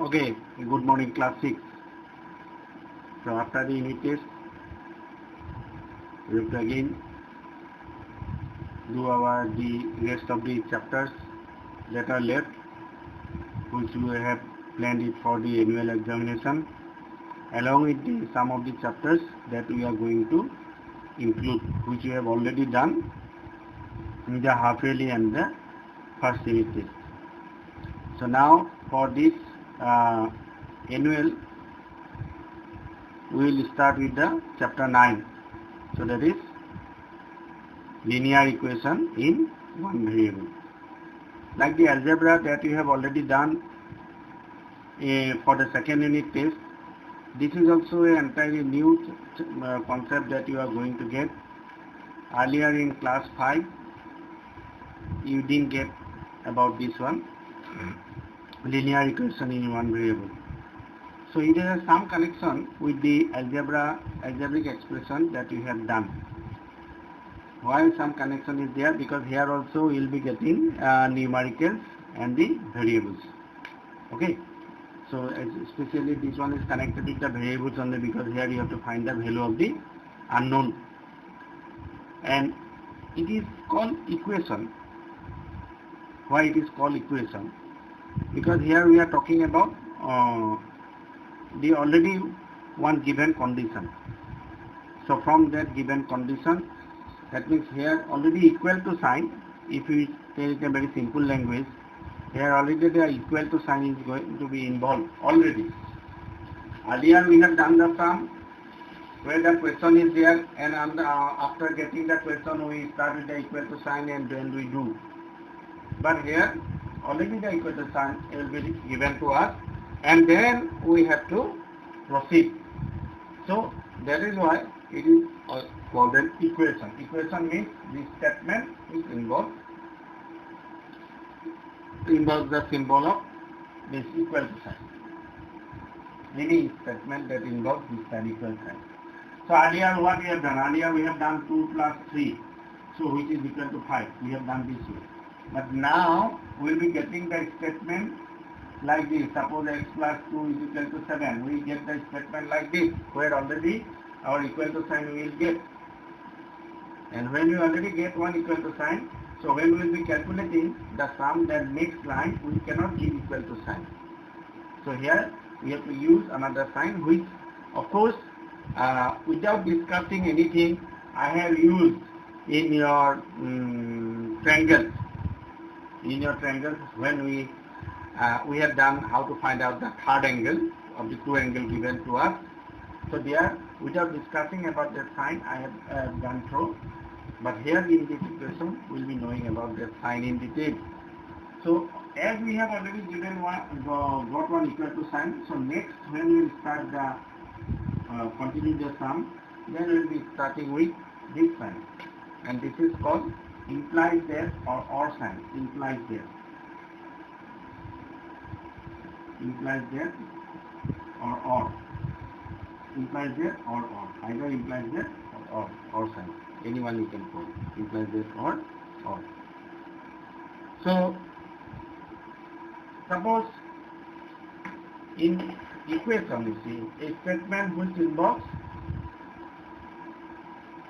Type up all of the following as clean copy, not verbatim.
Okay, good morning class 6. So after the unit test, we have to again do the rest of the chapters that are left, which we have planned it for the annual examination, along with some of the chapters that we are going to include, which we have already done in the half yearly and the first unit test. So now for this annual, we will start with the chapter 9. So that is linear equation in one variable. Like the algebra that you have already done for the second unit test, this is also an entirely new concept that you are going to get. Earlier in class 5, you didn't get about this one, linear equation in one variable. So it has some connection with the algebraic expression that you have done. Why some connection is there? Because here also you will be getting numericals and the variables. Okay. So especially this one is connected with the variables only, because here you have to find the value of the unknown. And it is called equation. Why it is called equation? Because here we are talking about the already one given condition. So from that given condition, that means here already equal to sign, if we tell it in a very simple language, here already the equal to sign is going to be involved already. Earlier we have done the sum where the question is there, and after getting the question we start with the equal to sign and then we do. But here already the equal to sign will be given to us, and then we have to proceed. So that is why it is called an equation. Equation means this statement is involves the symbol of this equal to sign. Any statement that involves this sign, equal sign. So earlier what we have done? Earlier we have done 2 plus 3, so which is equal to 5. We have done this way. But now we will be getting the statement like this. Suppose x plus 2 is equal to 7. We get the statement like this, where already our equal to sign we will get. And when we already get one equal to sign, so when we will be calculating the sum, that next line we cannot give equal to sign. So here we have to use another sign, which of course without discussing anything I have used in your triangles. In your triangles, when we have done how to find out the third angle of the two angles given to us. So there, without discussing about that sign, I have gone through. But here in this equation, we will be knowing about that sign in detail. So as we have already given got one equal to sign, so next when we start the continue the sum, then we will be starting with this sign, and this is called implies there or sign. Implies there. Implies there or. Implies there or. Either implies there or sign. Anyone you can call. Implies there or. So suppose in equation you see a statement which involves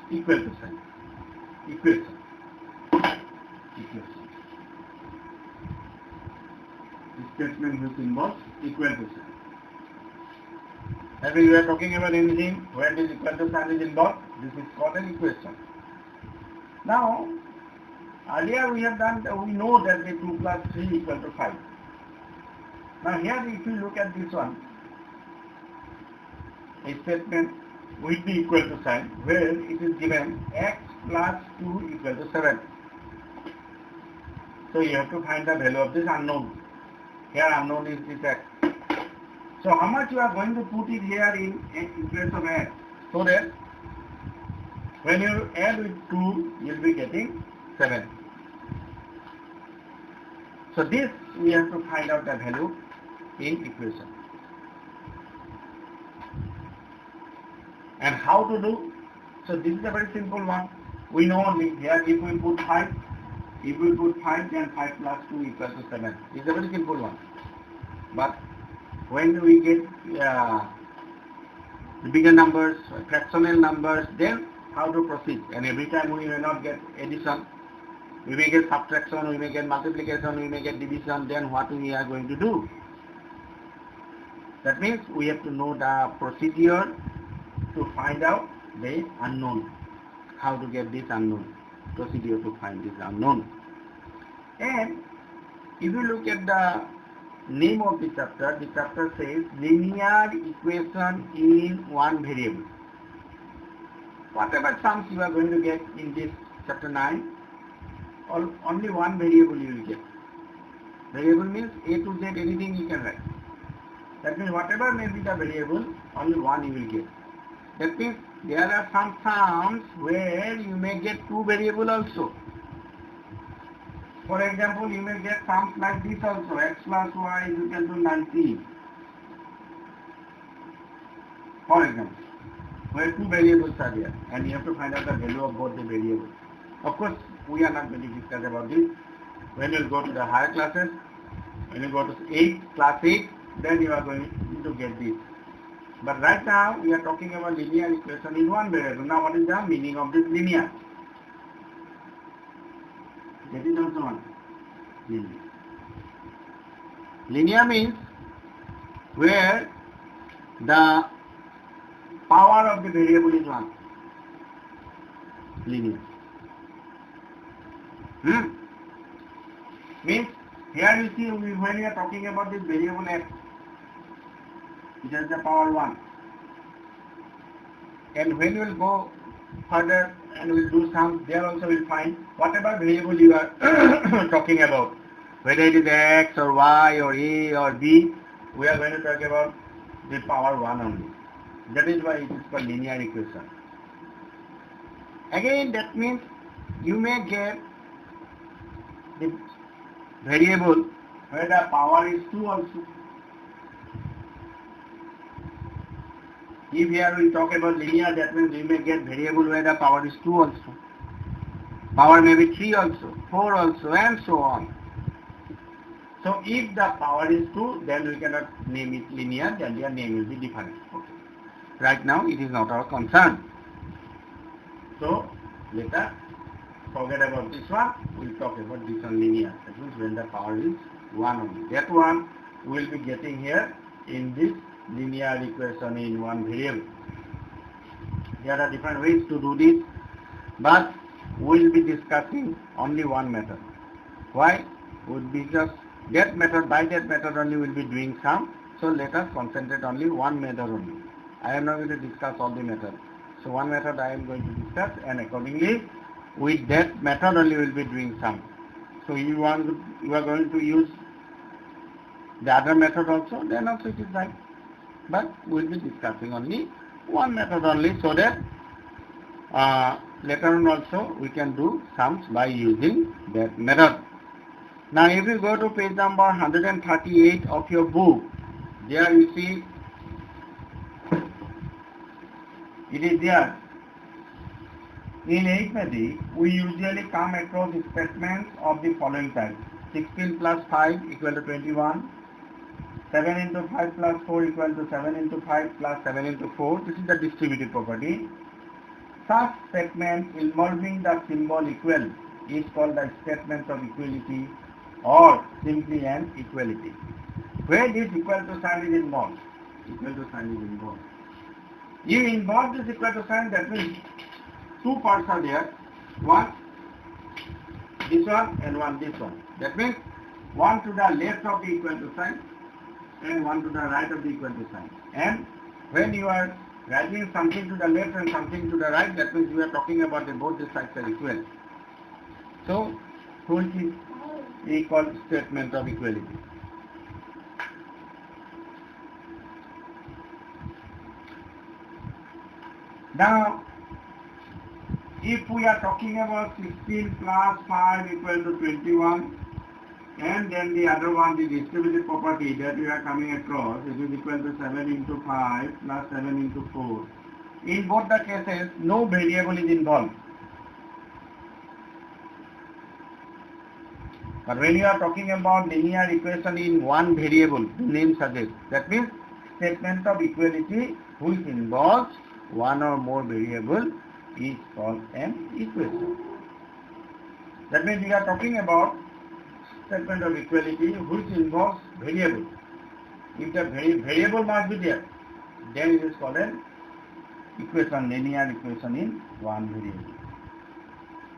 equal to sign. Equation. The statement which involves equal to sign. When we are talking about anything where this equal to sign is involved, this is called an equation. Now, earlier we have done, we know that the 2 plus 3 equal to 5. Now here if you look at this one, a statement with the equal to sign, where it is given x plus 2 equal to 7. So you have to find the value of this unknown. Here unknown is this x. So how much you are going to put it here in place of x, so that when you add with 2, you will be getting 7. So this we have to find out the value in equation. And how to do? So this is a very simple one. We know only here if we put 5, then 5 plus 2 equals to 7. It's a very simple one. But when we get bigger numbers, fractional numbers, then how to proceed. And every time we may not get addition, we may get subtraction, we may get multiplication, we may get division, then what we are going to do? That means we have to know the procedure to find out the unknown. How to get this unknown. Procedure to find this unknown. And if you look at the name of the chapter says linear equation in one variable. Whatever sums you are going to get in this chapter 9, only one variable you will get. Variable means A to Z, anything you can write. That means whatever may be the variable, only one you will get. That means there are some sums where you may get two variables also. For example, you may get sums like this also, x plus y is equal to 19. For example, where two variables are there and you have to find out the value of both the variables. Of course, we are not going to discuss about this. When you go to the higher classes, when you go to class 8, then you are going to get this. But right now, we are talking about linear equation in one variable. Now, what is the meaning of this linear? That is also one. Linear. Linear means where the power of the variable is 1. Linear. Means here you see when we are talking about this variable x, it has the power 1. And when you will go further and we will do sums, there also we will find whatever variable you are talking about, whether it is x or y or a or b, we are going to talk about the power 1 only. That is why it is called linear equation. Again, that means you may get the variable where the power is 2 also. If here we talk about linear, that means we may get variable where the power is 2 also. Power may be 3 also, 4 also, and so on. So if the power is 2, then we cannot name it linear, then their name will be different. Okay. Right now, it is not our concern. So let us forget about this one. We will talk about this one linear. That means when the power is 1 only. That one we will be getting here in this linear equation in one variable. There are different ways to do this, but we will be discussing only one method. Why? Because that method, by that method only we will be doing sum. So let us concentrate only one method only. I am not going to discuss all the methods. So one method I am going to discuss, and accordingly with that method only we will be doing sum. So you are going to use the other method also, then also it is right. But we will be discussing only one method only, so that later on also we can do sums by using that method. Now if you go to page number 138 of your book, there you see it is there. In arithmetic, we usually come across statements of the following type. 16 plus 5 equal to 21. 7 into 5 plus 4 equal to 7 into 5 plus 7 into 4. This is the distributive property. Such statement involving the symbol equal is called the statement of equality or simply an equality. Where this equal to sign is involved? Equal to sign is involved. You involve this equal to sign, that means two parts are there. One, this one, and one, this one. That means one to the left of the equal to sign and one to the right of the equal to sign. And when you are writing something to the left and something to the right, that means you are talking about both the sides are equal. So, which is equal statement of equality. Now, if we are talking about 16 plus 5 equal to 21, and then the other one, the distributive property that we are coming across, it is equal to 7 into 5 plus 7 into 4. In both the cases, no variable is involved. But when you are talking about linear equation in one variable, the name suggests, that means statement of equality which involves one or more variable is called an equation. That means we are talking about statement of equality which involves variable. If the variable must be there, then it is called an equation, linear equation in one variable.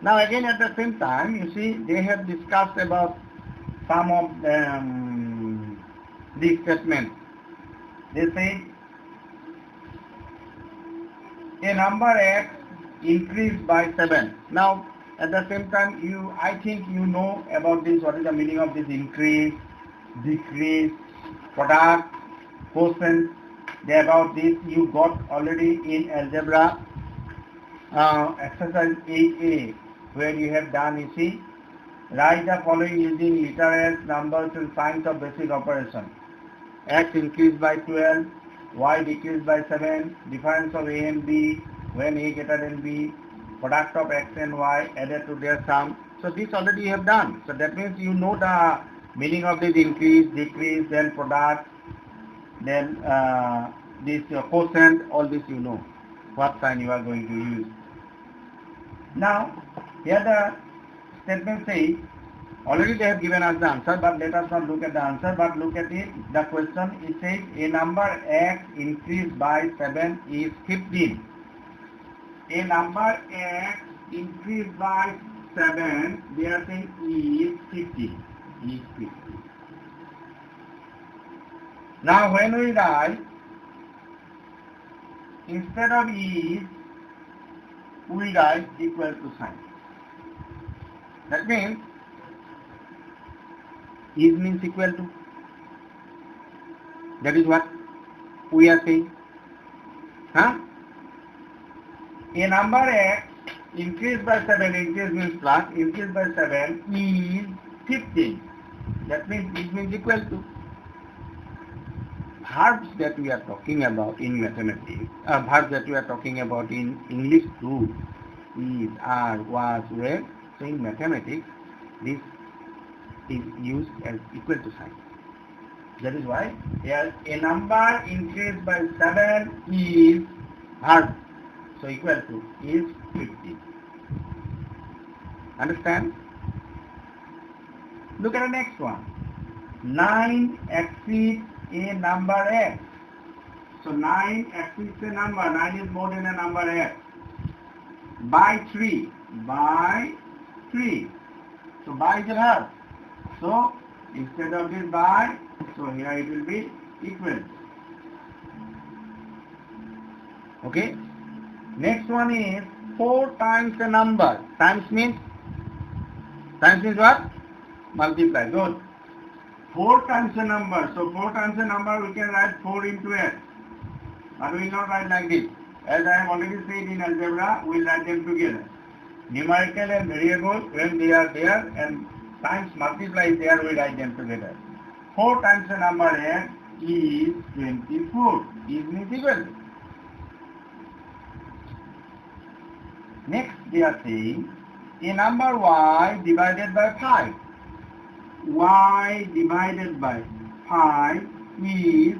Now again at the same time, you see, they have discussed about some of these statements. They say a number x increased by 7. Now at the same time, I think you know about this, what is the meaning of this increase, decrease, product, quotient. About this you got already in algebra exercise 8a, where you have done, you see, write the following using literals, numbers and signs of basic operation. X increased by 12, y decreased by 7, difference of a and b when a greater than b, product of x and y added to their sum. So this already you have done. So that means you know the meaning of this increase, decrease, then product, then this quotient, all this you know, what sign you are going to use. Now, here the statement says, already they have given us the answer, but let us not look at the answer, but look at it. The question, it says, a number x increased by 7 is 15. A number x increased by 7, they are saying is 50. Is 50. Now when we write, instead of is, we write equal to sign. That means is means equal to. That is what we are saying. Huh? A number x increased by 7, increase means plus, increased by 7 is 15. That means it means equal to. Verbs that we are talking about in mathematics, verbs that we are talking about in English too, is, are, was, were. So in mathematics, this is used as equal to sign. That is why here a number increased by 7 is verb. So equal to is 50. Understand? Look at the next one. 9 exceeds a number x. So 9 exceeds a number. 9 is more than a number x. By 3. By 3. So by is a verb. So instead of this by, so here it will be equal. Okay. Next one is 4 times a number. Times means what? Multiply. Good. 4 times a number. So 4 times a number, we can write 4 into x. But we will not write like this. As I have already said in algebra, we will write them together. Numerical and variable, when they are there, and times multiply is there, we write them together. 4 times a number x is 24. Is means equal. Next they are saying a number y divided by 5. Y divided by 5 is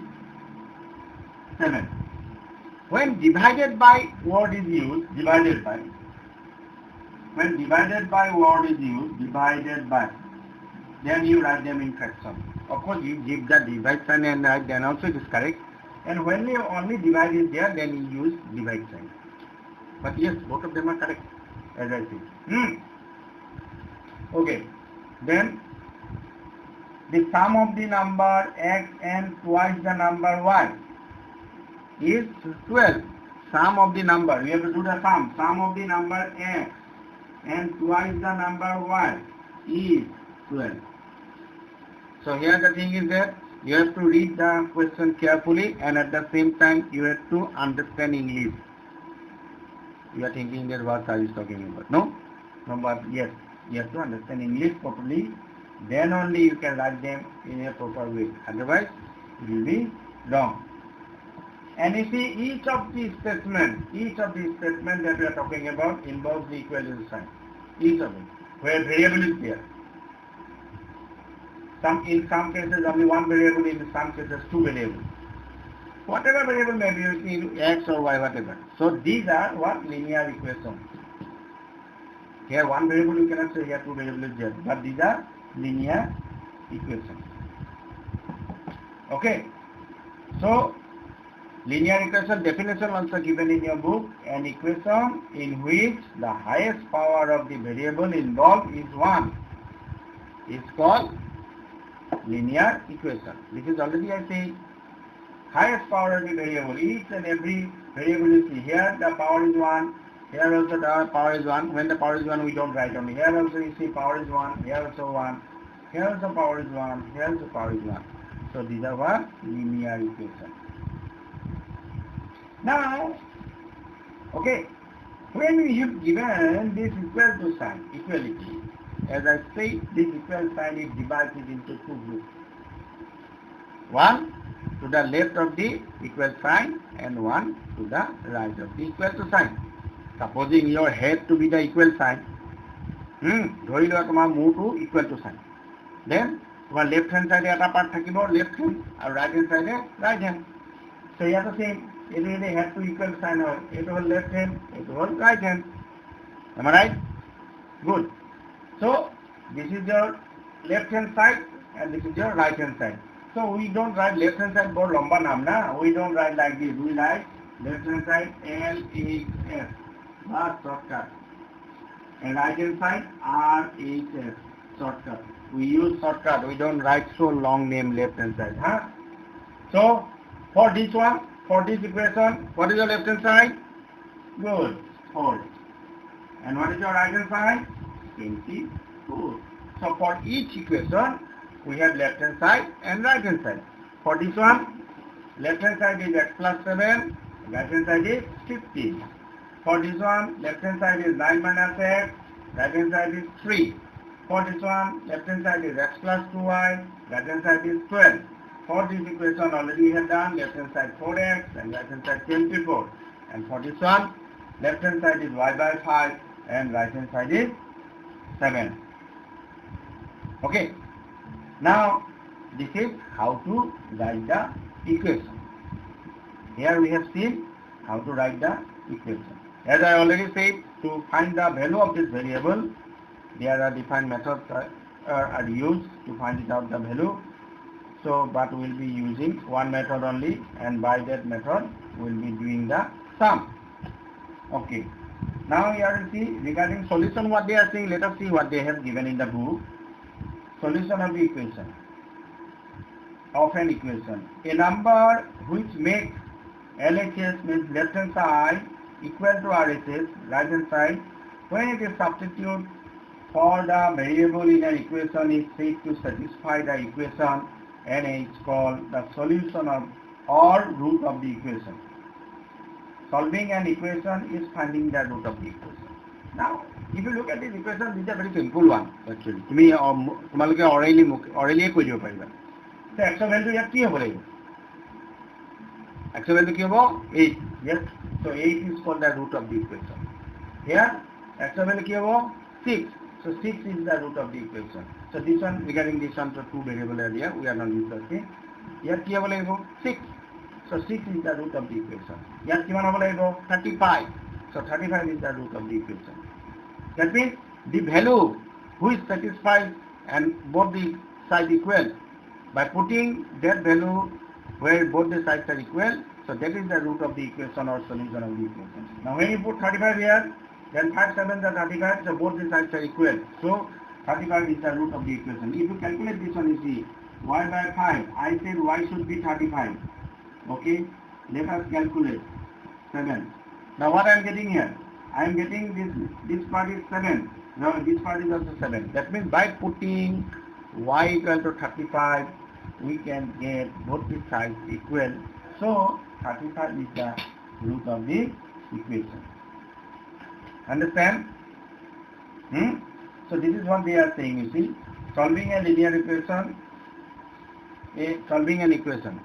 7. When divided by word is used, divided by. When divided by word is used, divided by, then you write them in fraction. Of course, you give the divide sign and write, then also it is correct. And when you only divide is there, then you use divide sign. But yes, both of them are correct, as I see. Okay. Then the sum of the number x and twice the number y is 12. Sum of the number, we have to do the sum. Sum of the number x and twice the number y is 12. So here the thing is that you have to read the question carefully, and at the same time you have to understand English. You are thinking that what are you talking about? No? No, but yes, you have to understand English properly. Then only you can write them in a proper way. Otherwise, it will be wrong. And you see, each of these statements that we are talking about involves the equal sign. Each of them, where variable is there. in some cases only one variable, in some cases two variables. Whatever variable may be x or y, whatever. So these are what linear equations. Here one variable you cannot say, here two variables is there, but these are linear equations. Okay. So linear equation definition also given in your book: an equation in which the highest power of the variable involved is 1 is called linear equation. This is already I say highest power of the variable. Each and every variable you see here the power is 1. Here also the power is 1. When the power is 1 we don't write only. Here also you see power is 1. Here also 1. Here also power is 1. Here also power is 1. So these are what? Linear equation. Now, okay, when we have given this equal to sign, equality, as I say, this equal sign is divided into two groups. One to the left of the equal sign and one to the right of the equal to sign. Supposing your head to be the equal sign, ধৰি লোৱা তোমাৰ মূৰটো equal to sign. Then তোমাৰ left hand side এটা part থাকিব left hand আৰু right hand side right hand. So here the same. It is a head to equal sign or it was left hand, it was right hand. Am I right? Good. So this is your left hand side and this is your right hand side. So we don't write left hand side for lamba naam na. We don't write like this. We write left hand side LHS. That's shortcut. And right hand side RHS. Shortcut. We use shortcut. We don't write so long name left hand side. Huh? So for this one, for this equation, what is your left hand side? Good, 4. And what is your right hand side? 24. So for each equation, we have left hand side and right hand side. For this one, left hand side is x plus 7, right hand side is 15. For this one, left hand side is 9 minus x, right hand side is 3. For this one, left hand side is x plus 2y, right hand side is 12. For this equation already we have done left hand side 4x and right hand side 24. And for this one, left hand side is y by 5 and right hand side is 7. Okay. Now this is how to write the equation. Here we have seen how to write the equation. As I already said, to find the value of this variable, there are different methods are used to find it out the value. So, but we will be using one method only, and by that method we will be doing the sum. Okay. Now here you see regarding solution what they are saying. Let us see what they have given in the book. Solution of the equation. Of an equation. A number which makes LHS means left hand side equal to RHS, right hand side, when it is substituted for the variable in an equation is said to satisfy the equation, and it's called the solution of or root of the equation. Solving an equation is finding the root of the equation. Now, if you look at this equation, this is a very simple one actually. তোমালোকে orally কৈ দিব পাৰিবা. So x value ইয়াত কি হ'ব লাগিব? X value কি হ'ব? 8. Yes. So 8 is called the root of the equation. Here x value কি হ'ব? 6. So 6 is the root of the equation. So this one, regarding this one, so two variable area, we are not discussing. Here কি হ'ব লাগিব? 6. So 6 is the root of the equation. Here কিমান হ'ব লাগিব? 35. So 35 is the root of the equation. That means the value which satisfies and both the sides equal, by putting that value where both the sides are equal, so that is the root of the equation or solution of the equation. Now when you put 35 here, then 5 7 are 35, so both the sides are equal. So 35 is the root of the equation. If you calculate this one, you see y by 5. I said y should be 35. Okay, let us calculate 7. Now what I am getting here? I am getting this part is 7. Now this part is also 7. That means by putting y equal to 35, we can get both the sides equal. So 35 is the root of the equation. Understand? So this is what they are saying, you see. Solving a linear equation, solving an equation.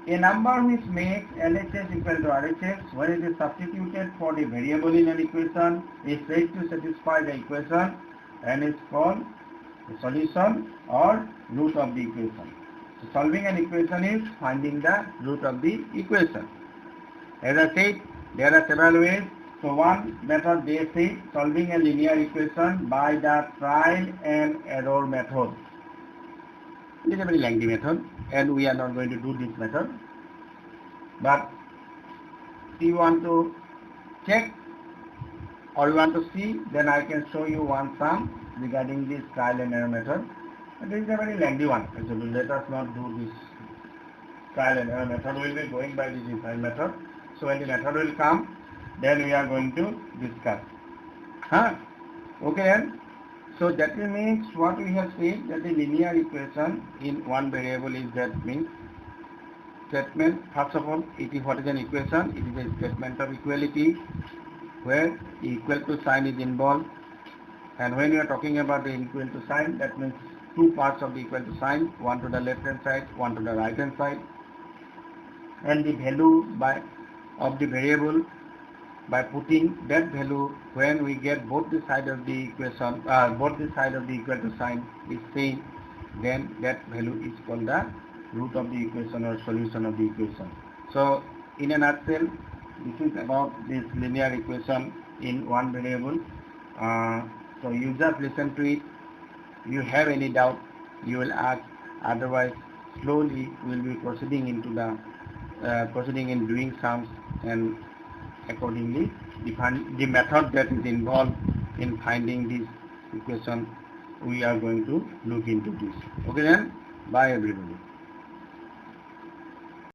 A number which makes LHS equal to RHS when it is substituted for the variable in an equation is said to satisfy the equation and is called The solution or root of the equation. So solving an equation is finding the root of the equation. As I said, there are several ways. So one method they say solving a linear equation by the trial and error method. It is a very lengthy method and we are not going to do this method. But if you want to check or you want to see, then I can show you one sum regarding this trial and error method. And this is a very lengthy one. So let us not do this trial and error method. We will be going by this defined method. So when the method will come, then we are going to discuss. Okay then. So that means what we have said, that the linear equation in one variable is that means statement. First of all, what is an equation? It is a statement of equality where equal to sign is involved. And when you are talking about the equal to sign, that means two parts of the equal to sign, one to the left hand side, one to the right hand side. And the value of the variable, by putting that value when we get both the side of the equation, both the side of the equal to sign is same, then that value is called the root of the equation or solution of the equation. So in a nutshell, this is about this linear equation in one variable. So you just listen to it. If you have any doubt, you will ask. Otherwise, slowly we will be proceeding into the proceeding in doing sums, and accordingly the method that is involved in finding this equation, we are going to look into this. Okay then, bye everybody.